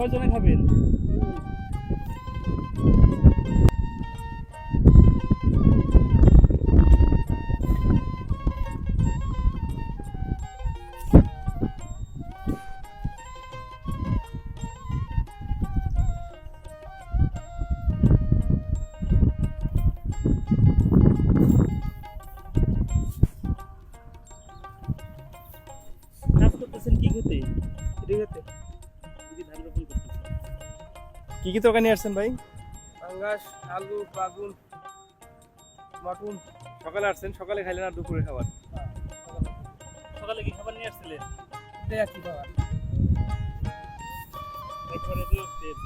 কয়জনে খাবেন? কাজ করতেছেন কি খেতে? দিঘাতে যদি ধান রোপণ করতেছেন। কি কি তরকারি নিয়ে আসছেন ভাই? পাঙ্গাস, আলু, বাগুন, মটন। সকালে আসছেন, সকালে খাইলেন আর দুপুরে খাবার? সকালে কি খাবার নিয়ে আসছিলেন? দেয়া কি খাবার? একবারে দিয়ে উঠছেন।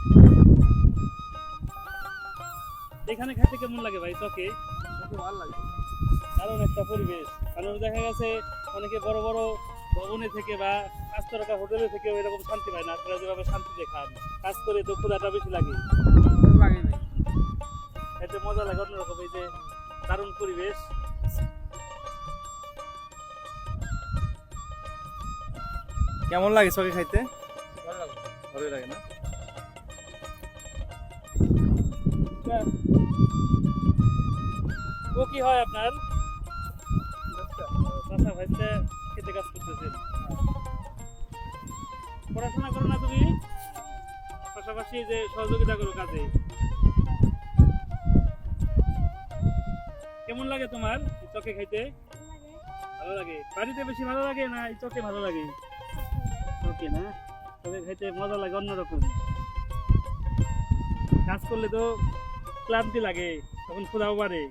এখানে খাইতে কেমন লাগে ভাই চকে? ওকে ভালো লাগে। দারুণ একটা পরিবেশ। মানুষ দেখা গেছে অনেকে বড় বড় ভবনে থেকে বা 5 তারকা হোটেলে থেকে এরকম শান্তি পায় না। আপনারা যেভাবে শান্তি দেখান, কাজ করে তো ক্ষুধাটা বেশি লাগে, ভালো লাগে নাই। এতে মজা লাগে অন্যরকম। এই যে দারুণ পরিবেশ। কেমন লাগে চকে খাইতে? ভালো লাগে। ভালোই লাগে না? ও কি হয় আপনার? ব্যবসা। চাচা ভাইতে খেতে কাজ করতেছেন। পড়াশোনা করো না তুমি? পাশাপাশি যে সহযোগিতা করো কাজে। কেমন লাগে তোমার এই চকে খাইতে? ভালো লাগে। বাড়িতে বেশি ভালো লাগে না এই চকে ভালো লাগে? চকে না, চকে খাইতে মজা লাগে অন্যরকম। কাজ করলে তো ক্লান্তি লাগে, তখন ক্ষুধাও বাড়ে।